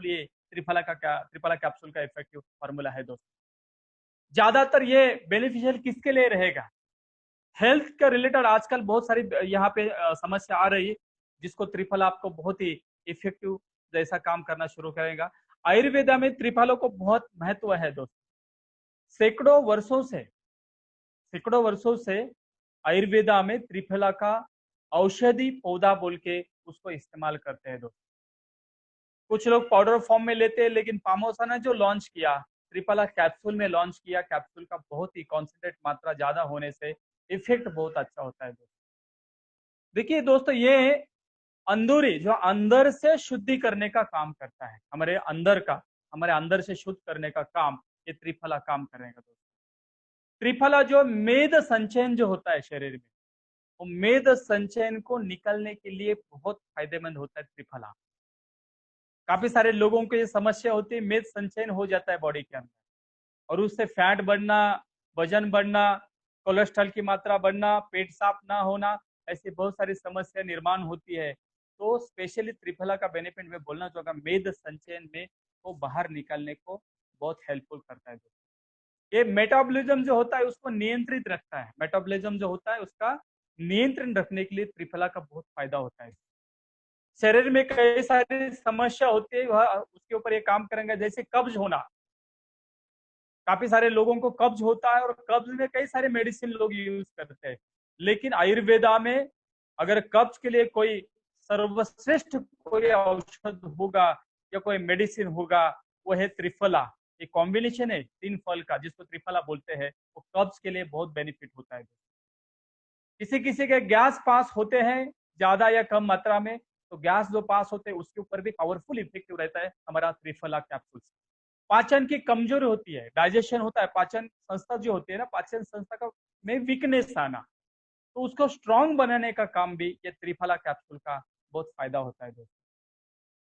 ये त्रिफला कैप्सूल का effective formula है दोस्तों। ज्यादातर ये बेनिफिशियल किसके लिए रहेगा? हेल्थ के रिलेटेड आजकल बहुत सारी यहाँ पे समस्या आ रही है, जिसको त्रिफला आपको बहुत ही इफेक्टिव जैसा काम करना शुरू करेगा। आयुर्वेदा में त्रिफलों को बहुत महत्व है दोस्तों। सैकड़ों वर्षों से आयुर्वेदा में त्रिफला का औषधि पौधा बोल के उसको इस्तेमाल करते हैं दोस्तों। कुछ लोग पाउडर फॉर्म में लेते हैं, लेकिन पामोसा ने जो लॉन्च किया, त्रिफला कैप्सूल में लॉन्च किया, कैप्सूल का बहुत ही कॉन्सेंट्रेट मात्रा ज्यादा होने से इफेक्ट बहुत अच्छा होता है दोस्तों। देखिए दोस्तों, ये अंदूरी जो अंदर से शुद्धि करने का काम करता है, हमारे अंदर से शुद्ध करने का काम ये त्रिफला काम करेगा दोस्तों। त्रिफला जो मेद संचयन जो होता है शरीर में, वो मेद संचयन को निकलने के लिए बहुत फायदेमंद होता है त्रिफला। काफी सारे लोगों को ये समस्या होती है, मेद संचयन हो जाता है बॉडी के अंदर, और उससे फैट बढ़ना, वजन बढ़ना, कोलेस्ट्रॉल की मात्रा बढ़ना, पेट साफ ना होना, ऐसी बहुत सारी समस्या निर्माण होती है। तो स्पेशली त्रिफला का बेनिफिट मैं बोलना चाहूंगा, मेद संचयन में वो बाहर निकालने को बहुत हेल्पफुल करता है। ये मेटाबॉलिज्म जो होता है उसको नियंत्रित रखता है, मेटाबॉलिज्म जो होता है उसका नियंत्रण रखने के लिए त्रिफला का बहुत फायदा होता है। शरीर में कई सारी समस्या होती है, वह उसके ऊपर ये काम करेंगे। जैसे कब्ज होना, काफी सारे लोगों को कब्ज होता है और कब्ज में कई सारे मेडिसिन लोग यूज करते हैं, लेकिन आयुर्वेदा में अगर कब्ज के लिए कोई सर्वश्रेष्ठ कोई औषध होगा या कोई मेडिसिन होगा, वो है त्रिफला। ये कॉम्बिनेशन है 3 फल का, जिसको त्रिफला बोलते हैं, वो कब्ज के लिए बहुत बेनिफिट होता है। किसी किसी के गैस पास होते हैं ज्यादा या कम मात्रा में, तो गैस जो पास होते हैं उसके ऊपर भी पावरफुल इफेक्टिव रहता है हमारा त्रिफला कैप्सूल। पाचन की कमजोरी होती है, डाइजेशन होता है, पाचन संस्था जो होती है ना, पाचन संस्था का में वीकनेस आना, तो उसको स्ट्रांग बनाने का काम भी ये त्रिफला कैप्सूल का बहुत फायदा होता है दोस्तों।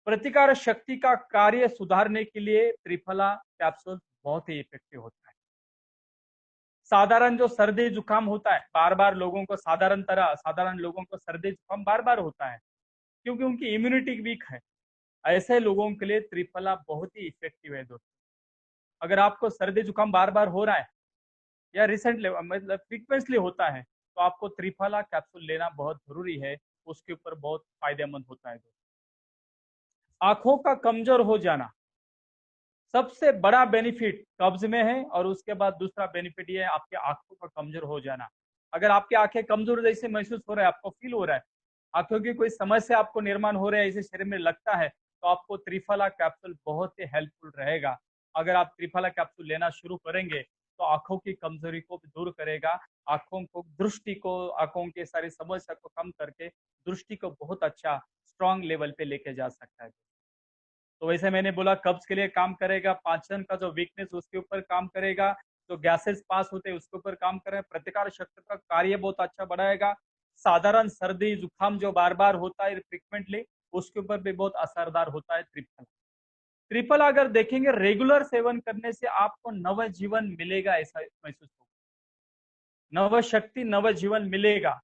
प्रतिकार शक्ति का कार्य सुधारने के लिए त्रिफला कैप्सूल बहुत ही इफेक्टिव होता है। साधारण जो सर्दी जुकाम होता है, बार बार लोगों को साधारण लोगों को सर्दी जुकाम बार बार होता है, क्योंकि उनकी इम्यूनिटी वीक है। ऐसे लोगों के लिए त्रिफला बहुत ही इफेक्टिव है दोस्तों। अगर आपको सर्दी जुकाम बार बार हो रहा है या रिसेंटली मतलब फ्रीक्वेंटली होता है, तो आपको त्रिफला कैप्सूल लेना बहुत जरूरी है, उसके ऊपर बहुत फायदेमंद होता है दोस्तों। आंखों का कमजोर हो जाना सबसे बड़ा बेनिफिट कब्ज में है, और उसके बाद दूसरा बेनिफिट ये है आपके आंखों का कमजोर हो जाना। अगर आपकी आंखें कमजोर जैसे महसूस हो रहा है, आपको फील हो रहा है, आंखों की कोई समस्या आपको निर्माण हो रहा है ऐसे शरीर में लगता है, तो आपको त्रिफला कैप्सूल बहुत ही हेल्पफुल रहेगा। अगर आप त्रिफला कैप्सूल लेना शुरू करेंगे तो आंखों की कमजोरी को भी दूर करेगा, आंखों के सारी समस्या को कम करके दृष्टि को बहुत अच्छा स्ट्रांग लेवल पे लेके जा सकता है। तो वैसे मैंने बोला कब्ज के लिए काम करेगा, पाचन का जो वीकनेस उसके ऊपर काम करेगा, जो गैसेस पास होते हैं उसके ऊपर काम करेगा, प्रतिकार शक्ति का कार्य बहुत अच्छा बढ़ाएगा, साधारण सर्दी जुकाम जो बार बार होता है फ्रिक्वेंटली, उसके ऊपर भी बहुत असरदार होता है त्रिफला। त्रिफला अगर देखेंगे रेगुलर सेवन करने से आपको नव जीवन मिलेगा, ऐसा महसूस होगा, नव शक्ति नव जीवन मिलेगा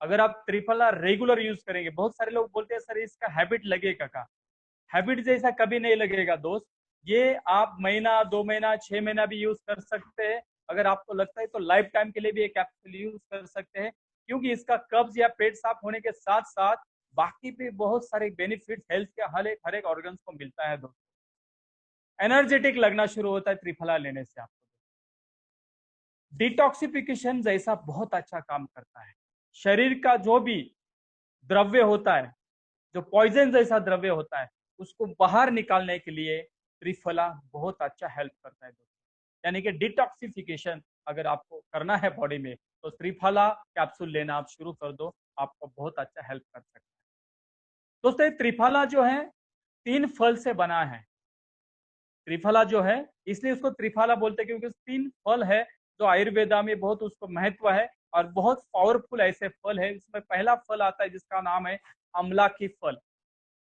अगर आप त्रिफला रेगुलर यूज करेंगे। बहुत सारे लोग बोलते हैं सर इसका हैबिट लगेगा का, हैबिट जैसा कभी नहीं लगेगा दोस्त। ये आप महीना 2 महीना 6 महीना भी यूज कर सकते हैं, अगर आपको लगता है तो लाइफ टाइम के लिए भी ये कैप्सूल यूज कर सकते हैं, क्योंकि इसका कब्ज या पेट साफ होने के साथ साथ बाकी भी बहुत सारे बेनिफिट हेल्थ के हर एक ऑर्गन्स को मिलता है दोस्तों। एनर्जेटिक लगना शुरू होता है त्रिफला लेने से आपको। डिटॉक्सिफिकेशन जैसा बहुत अच्छा काम करता है, शरीर का जो भी द्रव्य होता है, जो पॉइजन जैसा द्रव्य होता है, उसको बाहर निकालने के लिए त्रिफला बहुत अच्छा हेल्प करता है दोस्तों। यानी कि डिटॉक्सिफिकेशन अगर आपको करना है बॉडी में, तो त्रिफला कैप्सूल लेना आप शुरू कर दो, आपको बहुत अच्छा हेल्प कर सकता है दोस्तों। त्रिफला जो है 3 फल से बना है। त्रिफला जो है इसलिए उसको त्रिफला बोलते हैं, क्योंकि 3 फल है जो आयुर्वेदा में बहुत उसको महत्व है, और बहुत पावरफुल ऐसे फल है। इसमें पहला फल आता है जिसका नाम है अमला की फल,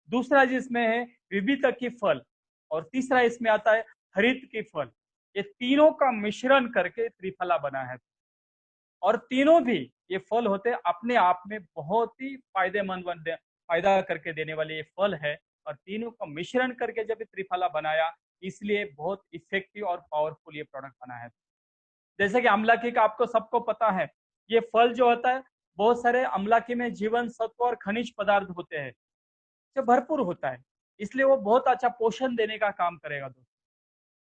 दूसरा जिसमें है विविध की फल, और तीसरा इसमें आता है हरित की फल। ये तीनों का मिश्रण करके त्रिफला बना है, और तीनों भी ये फल होते हैं अपने आप में बहुत ही फायदा करके देने वाले ये फल है, और तीनों का मिश्रण करके जब त्रिफला बनाया, इसलिए बहुत इफेक्टिव और पावरफुल ये प्रोडक्ट बना है। जैसे कि अमलाकी का आपको सबको पता है, ये फल जो होता है, बहुत सारे अमलाकी में जीवन सत्व और खनिज पदार्थ होते हैं, जो भरपूर होता है, इसलिए वो बहुत अच्छा पोषण देने का काम करेगा दोस्तों।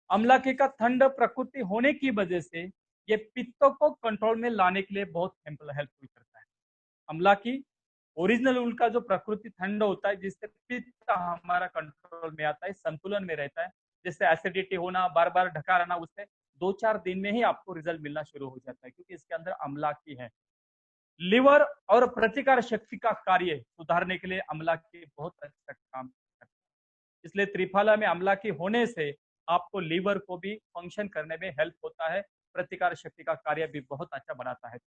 अमलाकी का ठंड प्रकृति होने की वजह से ये पित्त को कंट्रोल में लाने के लिए बहुत हेल्पफुल करता है। अमलाकी ओरिजिनल उनका जो प्रकृति ठंड होता है, जिससे पित्त हमारा कंट्रोल में आता है, संतुलन में रहता है। जैसे एसिडिटी होना, बार बार ढका रहना, उससे 2-4 दिन में ही आपको रिजल्ट मिलना शुरू हो जाता है, क्योंकि इसके अंदर अमलाकी है। लिवर और प्रतिकार शक्ति का कार्य सुधारने के लिए अमलाकी बहुत अच्छा काम करता है। इसलिए त्रिफला में अमलाकी होने से आपको लीवर को भी फंक्शन करने में हेल्प होता है, प्रतिकार शक्ति का कार्य भी बहुत अच्छा बनाता है।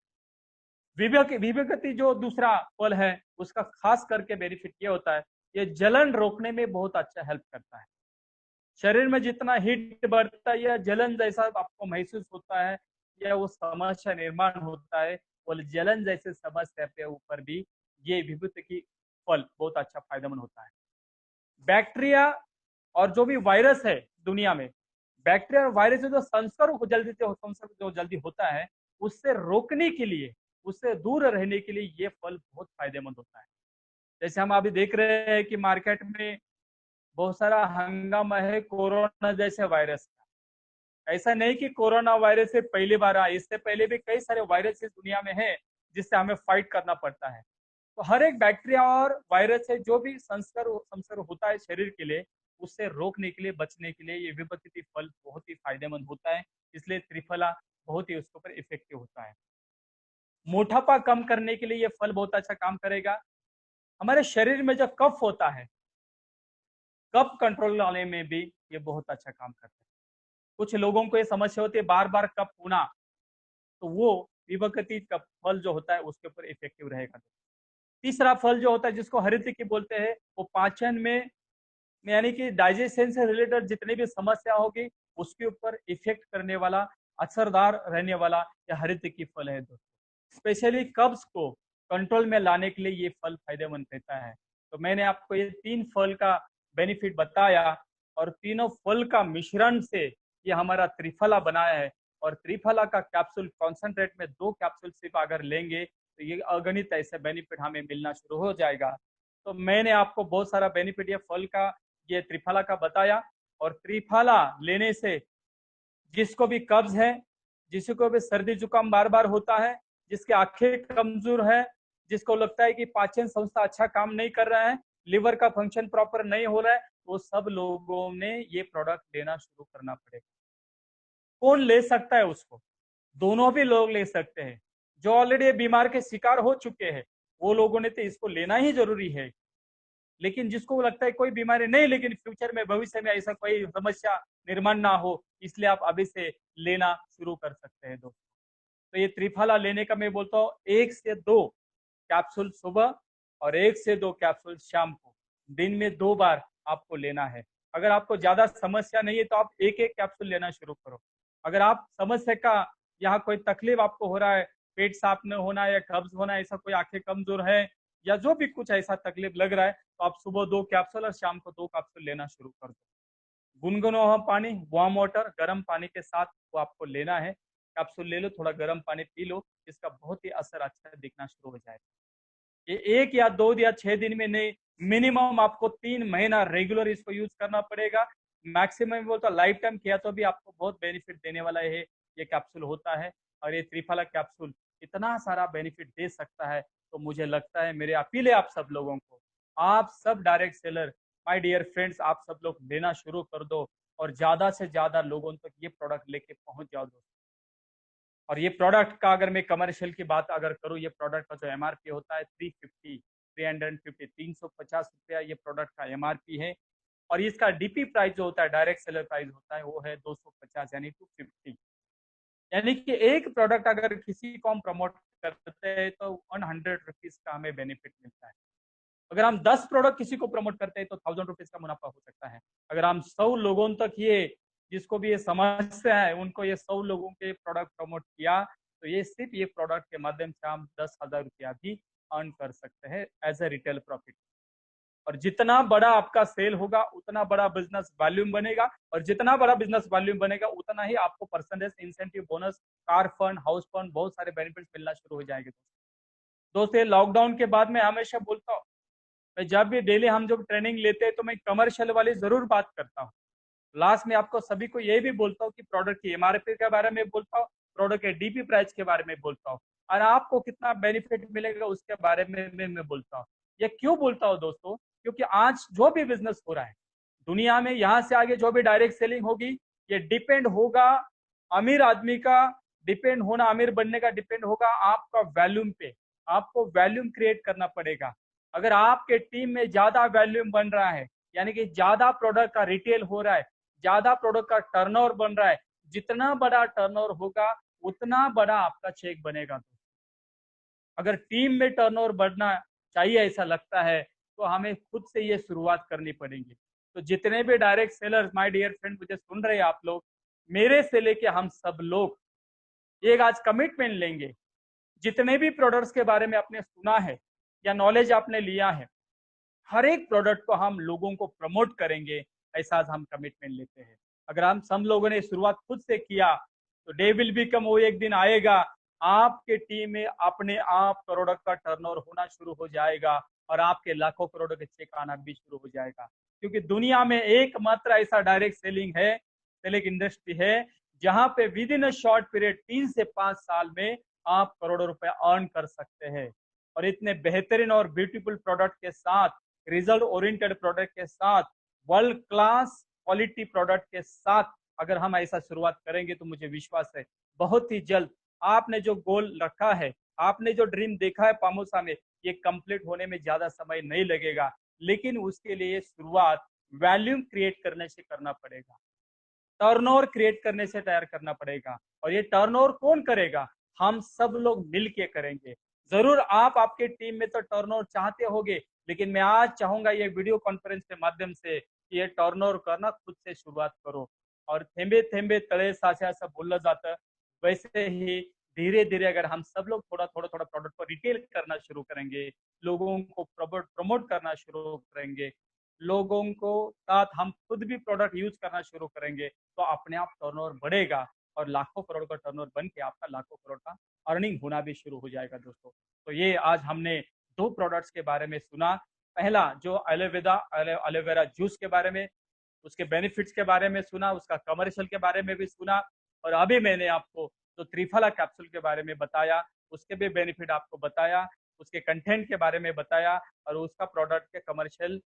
विवेकती जो दूसरा फल है, उसका खास करके बेनिफिट ये होता है, ये जलन रोकने में बहुत अच्छा हेल्प करता है। शरीर में जितना हीट बढ़ता है या जलन जैसा आपको महसूस होता है या वो समस्या निर्माण होता है, वो जलन जैसे समस्या पे ऊपर भी ये विभूति की फल बहुत अच्छा फायदेमंद होता है। बैक्टीरिया और जो भी वायरस है दुनिया में, बैक्टीरिया और वायरस से जो संसर्ग जो जल्दी होता है, उससे रोकने के लिए, उससे दूर रहने के लिए ये फल बहुत फायदेमंद होता है। जैसे हम अभी देख रहे हैं कि मार्केट में बहुत सारा हंगामा है कोरोना जैसे वायरस का। ऐसा नहीं कि कोरोना वायरस से पहली बार आया, इससे पहले भी कई सारे वायरस इस दुनिया में है जिससे हमें फाइट करना पड़ता है। तो हर एक बैक्टीरिया और वायरस से जो भी संसर्ग होता है शरीर के लिए, उससे रोकने के लिए, बचने के लिए ये विभक्ति फल बहुत ही फायदेमंद होता है। इसलिए त्रिफला बहुत ही उसके ऊपर इफेक्टिव होता है। मोटापा कम करने के लिए ये फल बहुत अच्छा काम करेगा। हमारे शरीर में जो कफ होता है, कफ कंट्रोल लाने में भी ये बहुत अच्छा काम करता है। कुछ लोगों को ये समस्या होती है बार बार कफ होना, तो वो विभक्ति का फल जो होता है उसके ऊपर इफेक्टिव रहेगा। तीसरा फल जो होता है जिसको हरित बोलते हैं, वो पाचन में यानी कि डाइजेशन से रिलेटेड जितनी भी समस्या होगी उसके ऊपर इफेक्ट करने वाला, असरदार रहने वाला यह हरित की फल है दोस्तों। स्पेशली कब्ज को कंट्रोल में लाने के लिए ये फल फायदेमंद रहता है। तो मैंने आपको ये 3 फल का बेनिफिट बताया और तीनों फल का मिश्रण से ये हमारा त्रिफला बनाया है। और त्रिफला का कैप्सूल कॉन्सेंट्रेट में 2 कैप्सूल सिर्फ अगर लेंगे तो ये अगणित ऐसे बेनिफिट हमें मिलना शुरू हो जाएगा। तो मैंने आपको बहुत सारा बेनिफिट ये फल का, ये त्रिफला का बताया। और त्रिफला लेने से जिसको भी कब्ज है, जिसको भी सर्दी जुकाम बार बार होता है, जिसके आंखें कमजोर है, जिसको लगता है कि पाचन संस्था अच्छा काम नहीं कर रहा है, लिवर का फंक्शन प्रॉपर नहीं हो रहा है, वो सब लोगों ने ये प्रोडक्ट लेना शुरू करना पड़ेगा। कौन ले सकता है उसको? दोनों भी लोग ले सकते हैं। जो ऑलरेडी बीमार के शिकार हो चुके हैं, वो लोगों ने तो इसको लेना ही जरूरी है। लेकिन जिसको लगता है कोई बीमारी नहीं, लेकिन फ्यूचर में, भविष्य में ऐसा कोई समस्या निर्माण ना हो, इसलिए आप अभी से लेना शुरू कर सकते हैं दोस्तों। तो ये त्रिफला लेने का मैं बोलता हूँ 1 से 2 कैप्सूल सुबह और 1 से 2 कैप्सूल शाम को, दिन में 2 बार आपको लेना है। अगर आपको ज्यादा समस्या नहीं है तो आप एक एक कैप्सूल लेना शुरू करो। अगर आप समस्या का यहाँ कोई तकलीफ आपको हो रहा है, पेट साफ न होना या कब्ज होना, ऐसा कोई आंखें कमजोर है या जो भी कुछ ऐसा तकलीफ लग रहा है, तो आप सुबह 2 कैप्सूल और शाम को 2 कैप्सूल लेना शुरू कर दो। गुनगुना हुआ पानी, वार्म वाटर, गर्म पानी के साथ वो आपको लेना है। कैप्सूल ले लो, थोड़ा गर्म पानी पी लो, इसका बहुत ही असर अच्छा दिखना शुरू हो जाएगा। ये 1 या 2 या 6 दिन में नहीं, मिनिमम आपको 3 महीना रेगुलर इसको यूज करना पड़ेगा। मैक्सिमम बोलता लाइफ टाइम किया तो भी आपको बहुत बेनिफिट देने वाला ये कैप्सूल होता है। और ये त्रिफला कैप्सूल इतना सारा बेनिफिट दे सकता है, तो मुझे लगता है, मेरे अपील है आप सब लोगों को, आप सब direct seller, my dear friends, आप सब लोग लेना शुरू कर दो और ज्यादा से ज्यादा लोगों तक ये प्रोडक्ट लेके पहुंच जाओ दोस्तों। और ये प्रोडक्ट का अगर मैं कमर्शियल की बात अगर करूँ, ये प्रोडक्ट का जो एमआरपी होता है 350 ₹350 ये प्रोडक्ट का एमआरपी है। और इसका डीपी प्राइस जो होता है, डायरेक्ट सेलर प्राइस होता है, वो है 250 यानी 250। यानी कि एक प्रोडक्ट अगर किसी को हम प्रमोट करते हैं तो ₹100 का हमें बेनिफिट मिलता है। अगर हम 10 प्रोडक्ट किसी को प्रमोट करते हैं तो ₹1000 का मुनाफा हो सकता है। अगर हम 100 लोगों तक ये, जिसको भी ये समस्या है, उनको ये 100 लोगों के प्रोडक्ट प्रमोट किया, तो ये सिर्फ ये प्रोडक्ट के माध्यम से हम ₹10,000 भी अर्न कर सकते हैं एज ए रिटेल प्रॉफिट। और जितना बड़ा आपका सेल होगा उतना बड़ा बिजनेस वॉल्यूम बनेगा, और जितना बड़ा बिजनेस वॉल्यूम बनेगा उतना ही आपको percentage, incentive, bonus, car fund, house fund, बहुत सारे बेनिफिट्स मिलना शुरू हो जाएंगे। दोस्तों ये लॉकडाउन के बाद मैं हमेशा बोलता हूँ, मैं जब भी डेली हम जब ट्रेनिंग लेते हैं तो मैं कमर्शियल वाली जरूर बात करता हूँ। लास्ट में आपको सभी को ये भी बोलता हूँ कि प्रोडक्ट की एमआरपी के बारे में बोलता हूँ, प्रोडक्ट के डीपी प्राइस के बारे में बोलता हूँ, और आपको कितना बेनिफिट मिलेगा उसके बारे में मैं बोलता हूँ। ये क्यों बोलता हूँ दोस्तों? क्योंकि आज जो भी बिजनेस हो रहा है दुनिया में, यहाँ से आगे जो भी डायरेक्ट सेलिंग होगी, ये डिपेंड होगा अमीर आदमी का, डिपेंड होना, अमीर बनने का डिपेंड होगा आपका वैल्यूम पे। आपको वैल्यूम क्रिएट करना पड़ेगा। अगर आपके टीम में ज्यादा वैल्यूम बन रहा है, यानी कि ज्यादा प्रोडक्ट का रिटेल हो रहा है, ज्यादा प्रोडक्ट का टर्नओवर बन रहा है, जितना बड़ा टर्नओवर होगा उतना बड़ा आपका चेक बनेगा। अगर टीम में टर्नओवर बढ़ना चाहिए ऐसा लगता है तो हमें खुद से ये शुरुआत करनी पड़ेगी। तो जितने भी direct sellers, my dear friend, मुझे सुन रहे हैं आप लोग, मेरे से लेके हम सब लोग एक आज कमिटमेंट लेंगे। जितने भी प्रोडक्ट्स के बारे में आपने सुना है या नॉलेज आपने लिया है, हर एक प्रोडक्ट को हम लोगों को प्रमोट करेंगे, ऐसा आज हम कमिटमेंट लेते हैं। अगर हम सब लोगों ने शुरुआत खुद से किया तो डे विल बी कम, वो एक दिन आएगा आपके टीम में अपने आप करोड़ों का टर्नओवर होना शुरू हो जाएगा, और आपके लाखों करोड़ों के चेक आना भी शुरू हो जाएगा। क्योंकि दुनिया में एकमात्र ऐसा डायरेक्ट सेलिंग है, सेलिंग इंडस्ट्री है, जहां पे with in a short period 3 से 5 साल में आप करोड़ों रुपए अर्न कर सकते हैं। और इतने बेहतरीन और ब्यूटीफुल प्रोडक्ट के साथ, रिजल्ट ओरिएंटेड प्रोडक्ट के साथ, वर्ल्ड क्लास क्वालिटी प्रोडक्ट के साथ अगर हम ऐसा शुरुआत करेंगे तो मुझे विश्वास है बहुत ही जल्द आपने जो गोल रखा है, आपने जो ड्रीम देखा है पामोसा में, ये कंप्लीट होने में ज्यादा समय नहीं लगेगा। लेकिन उसके लिए शुरुआत वैल्यूम क्रिएट करने से करना पड़ेगा, टर्नओवर क्रिएट करने से तैयार करना पड़ेगा। और ये टर्नओवर कौन करेगा? हम सब लोग मिल के करेंगे। जरूर आप आपके टीम में तो टर्नओवर चाहते होंगे, लेकिन मैं आज चाहूंगा ये वीडियो कॉन्फ्रेंस के माध्यम से कि ये टर्नओवर करना खुद से शुरुआत करो। और थेंबे थेंबे तळे साचे असं बोललं जातं, वैसे ही धीरे धीरे अगर हम सब लोग थोड़ा थोड़ा थोड़ा प्रोडक्ट को रिटेल करना शुरू करेंगे, लोगों को प्रमोट करना शुरू करेंगे, लोगों को साथ हम खुद भी प्रोडक्ट यूज करना शुरू करेंगे, तो अपने आप टर्नओवर बढ़ेगा और लाखों करोड़ का टर्नओवर बन के आपका लाखों करोड़ का अर्निंग होना भी शुरू हो जाएगा दोस्तों। तो ये आज हमने 2 प्रोडक्ट्स के बारे में सुना। पहला जो एलोवेरा जूस के बारे में, उसके बेनिफिट्स के बारे में सुना, उसका कमर्शियल के बारे में भी सुना, और अभी मैंने आपको जो त्रिफला कैप्सूल के बारे में बताया उसके भी बेनिफिट आपको बताया, उसके कंटेंट के बारे में बताया, और उसका प्रोडक्ट के कमर्शियल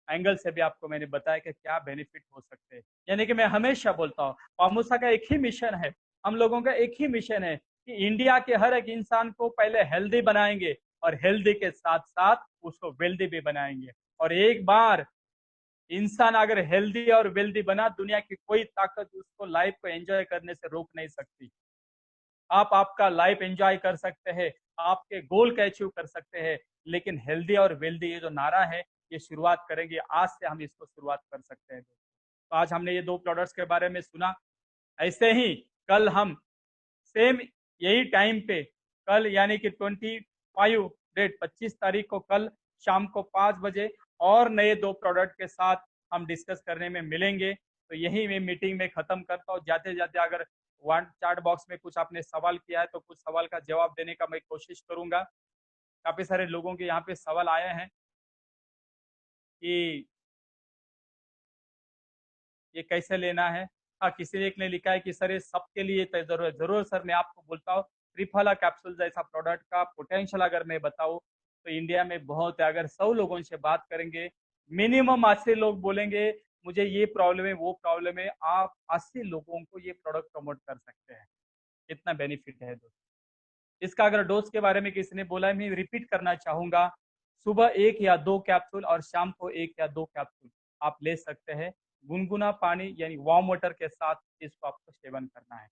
एंगल से भी आपको मैंने बताया कि क्या बेनिफिट हो सकते हैं। यानी कि मैं हमेशा बोलता हूँ पामूसा का एक ही मिशन है, हम लोगों का एक ही मिशन है कि इंडिया के हर एक इंसान को पहले हेल्दी बनाएंगे, और हेल्दी के साथ साथ उसको वेल्दी भी बनाएंगे। और एक बार इंसान अगर हेल्दी और वेल्दी बना, दुनिया की कोई ताकत उसको लाइफ को एंजॉय करने से रोक नहीं सकती। आप आपका लाइफ एंजॉय कर सकते हैं, आपके गोल को अचीव कर सकते हैं, लेकिन हेल्दी और वेल्दी ये जो नारा है, ये शुरुआत करेंगे आज से, हम इसको शुरुआत कर सकते हैं। तो आज हमने ये 2 प्रोडक्ट्स के बारे में सुना। ऐसे ही कल हम सेम यही टाइम पे, कल यानी कि 25 तारीख को, कल शाम को 5 बजे और नए 2 प्रोडक्ट के साथ हम डिस्कस करने में मिलेंगे। तो यही मैं मीटिंग में खत्म करता हूँ। जाते जाते अगर वन चैट बॉक्स में कुछ आपने सवाल किया है तो कुछ सवाल का जवाब देने का मैं कोशिश करूंगा। काफी सारे लोगों के यहाँ पे सवाल आए हैं कि ये कैसे लेना है। हाँ, किसी एक ने लिखा है कि सर ये सबके लिए जरूर है। जरूर सर, मैं आपको बोलता हूँ त्रिफला कैप्सूल जैसा प्रोडक्ट का पोटेंशियल अगर मैं बताऊँ तो इंडिया में बहुत है। अगर 100 लोगों से बात करेंगे, मिनिमम 80 लोग बोलेंगे मुझे ये प्रॉब्लम है, वो प्रॉब्लम है। आप 80 लोगों को ये प्रोडक्ट प्रमोट कर सकते हैं। इतना बेनिफिट है दोस्तों। इसका अगर डोज के बारे में किसी ने बोला है, मैं रिपीट करना चाहूंगा, सुबह 1 या 2 कैप्सूल और शाम को 1 या 2 कैप्सूल आप ले सकते हैं। गुनगुना पानी यानी वार्म वाटर के साथ इसको आपको सेवन करना है।